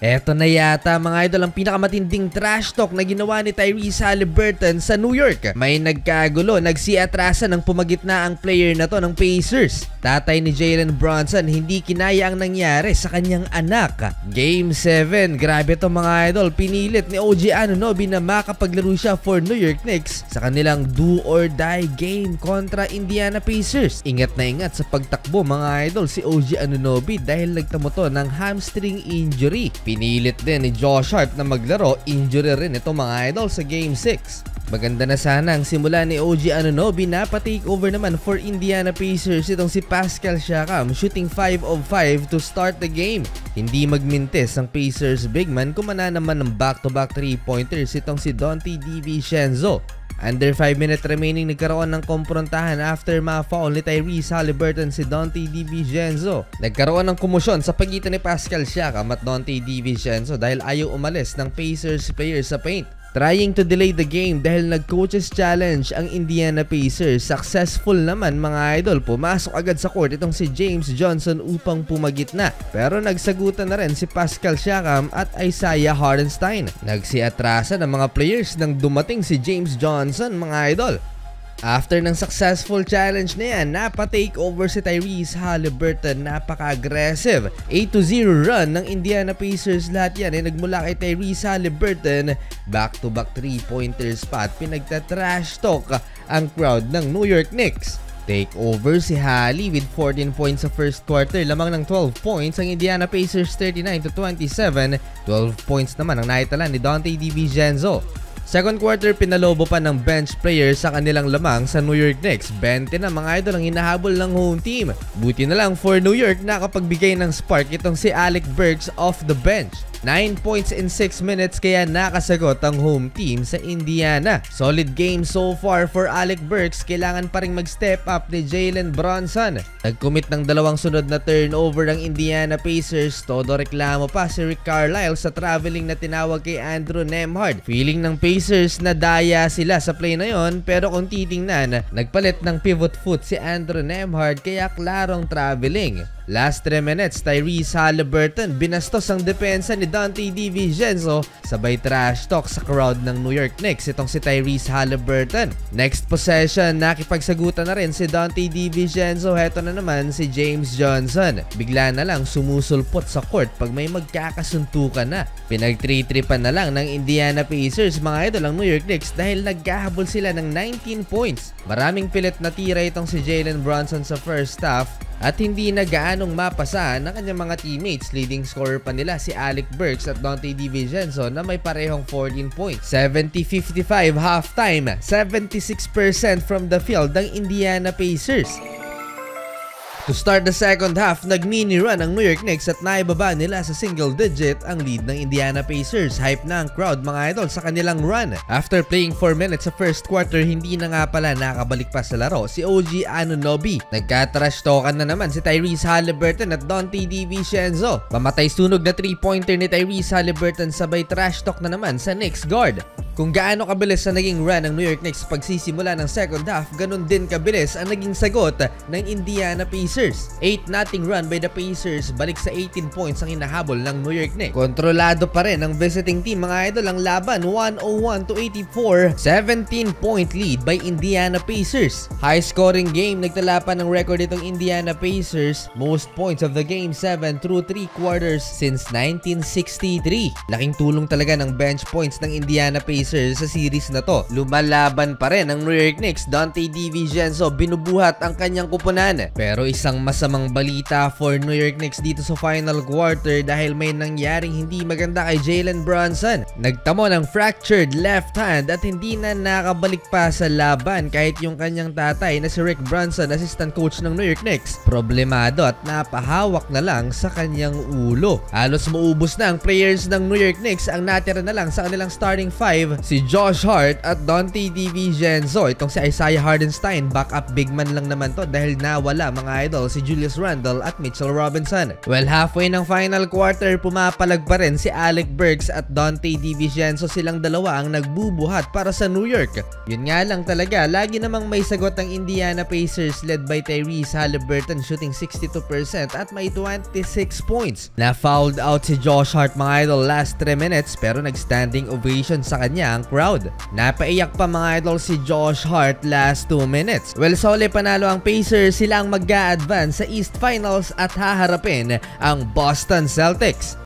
Eto na yata mga idol ang pinakamatinding trash talk na ginawa ni Tyrese Haliburton sa New York. May nagkagulo, nagsiatrasan ng pumagitna ang player na to ng Pacers. Tatay ni Jalen Brunson, hindi kinaya ang nangyari sa kanyang anak. Game 7, grabe to mga idol. Pinilit ni OG Anunoby na makapaglaro siya for New York Knicks sa kanilang do or die game kontra Indiana Pacers. Ingat na ingat sa pagtakbo mga idol si OG Anunoby dahil nagtamo to ng hamstring injury. Pinilit din ni Josh Hart na maglaro, injury rin ito mga idol sa Game 6. Maganda na sana ang simula ni OG Anunoby na pa-take over naman for Indiana Pacers itong si Pascal Siakam, shooting 5 of 5 to start the game. Hindi magmintis ang Pacers big man, kumana naman ng back-to-back 3-pointers itong si Donte DiVincenzo. Under 5 minutes remaining, nagkaroon ng komprontahan after ma-foul ni Tyrese Haliburton si Donte DiVincenzo. Nagkaroon ng komosyon sa pagitan ni Pascal Siakam at Donte DiVincenzo dahil ayaw umalis ng Pacers player sa paint. Trying to delay the game dahil nag-coaches challenge ang Indiana Pacers. Successful naman mga idol. Pumasok agad sa court itong si James Johnson upang pumagitna. Pero nagsagutan na rin si Pascal Siakam at Isaiah Hartenstein. Nagsiatrasan ng mga players nang dumating si James Johnson mga idol. After ng successful challenge na yan, napa-take over si Tyrese Haliburton. Napaka-aggressive. 8-0 run ng Indiana Pacers. Lahat yan ay nagmula kay Tyrese Haliburton. Back-to-back 3-pointers pa at pinagta-trash talk ang crowd ng New York Knicks. Take over si Hali with 14 points sa first quarter. Lamang ng 12 points ang Indiana Pacers 39-27. 12 points naman ang naitala ni Donte DiVincenzo. Second quarter, pinalobo pa ng bench players sa kanilang lamang sa New York Knicks. 20 na mga idol ang hinahabol ng home team. Buti na lang for New York, nakapagbigay ng spark itong si Alec Burks off the bench. 9 points in 6 minutes kaya nakasagot ang home team sa Indiana. Solid game so far for Alec Burks. Kailangan pa rin mag-step up ni Jalen Brunson. Nag-commit ng dalawang sunod na turnover ng Indiana Pacers. Todo reklamo pa si Rick Carlisle sa traveling na tinawag kay Andrew Nembhard. Feeling ng Pacers na daya sila sa play na yon, pero kung titingnan, nagpalit ng pivot foot si Andrew Nembhard kaya klarong traveling. Last 3 minutes, Tyrese Haliburton binastos ang depensa ni Donte DiVincenzo, sabay trash talk sa crowd ng New York Knicks itong si Tyrese Haliburton. Next possession, nakipagsagutan na rin si Donte DiVincenzo. Heto na naman si James Johnson. Bigla na lang sumusulpot sa court pag may magkakasuntukan na. Pinag-3-tripan na lang ng Indiana Pacers mga idol ang New York Knicks dahil nagkahabol sila ng 19 points. Maraming pilit na tira itong si Jalen Brunson sa first half at hindi na gaanong mapasa ng kanyang mga teammates. Leading scorer pa nila si Alec Burks at Donte DiVincenzo na may parehong 14 points. 70-55 halftime, 76% from the field ng Indiana Pacers. To start the second half, nag-mini run ang New York Knicks at naibaba nila sa single digit ang lead ng Indiana Pacers. Hype na ang crowd mga idol sa kanilang run. After playing 4 minutes sa first quarter, hindi na nga pala nakabalik pa sa laro si OG Anunoby. Nagka-trash talkan na naman si Tyrese Haliburton at Donte DiVincenzo. Pamatay sunog na 3-pointer ni Tyrese Haliburton, sabay trash talk na naman sa Knicks guard. Kung gaano kabilis ang naging run ng New York Knicks pagsisimula ng second half, ganun din kabilis ang naging sagot ng Indiana Pacers. 8-0 run by the Pacers, balik sa 18 points ang hinahabol ng New York Knicks. Kontrolado pa rin ang visiting team mga idol ang laban, 101-84, 17-point lead by Indiana Pacers. High scoring game, nagtala pa ng record itong Indiana Pacers, most points of the game 7 through 3 quarters since 1963. Laking tulong talaga ng bench points ng Indiana Pacers sa series na to. Lumalaban pa rin ang New York Knicks. Donte DiVincenzo binubuhat ang kanyang kupunan. Pero isang masamang balita for New York Knicks dito sa final quarter dahil may nangyaring hindi maganda kay Jalen Brunson. Nagtamo ng fractured left hand at hindi na nakabalik pa sa laban kahit yung kanyang tatay na si Rick Brunson, assistant coach ng New York Knicks, problemado at napahawak na lang sa kanyang ulo. Halos maubos na ang players ng New York Knicks. Ang natira na lang sa kanilang starting 5 5, si Josh Hart at Donte DiVincenzo. Itong si Isaiah Hardenstein, backup big man lang naman to dahil nawala mga idol si Julius Randle at Mitchell Robinson. Well, halfway ng final quarter, pumapalag pa rin si Alec Burks at Donte DiVincenzo. Silang dalawa ang nagbubuhat para sa New York. Yun nga lang talaga, lagi namang may sagot ang Indiana Pacers led by Tyrese Haliburton shooting 62% at may 26 points. Na-fouled out si Josh Hart mga idol last 3 minutes pero nag-standing ovation sa kanya ang crowd. Napaiyak pa mga idol si Josh Hart last 2 minutes. Well, sole panalo ang Pacers, sila ang mag-a-advance sa East Finals at haharapin ang Boston Celtics.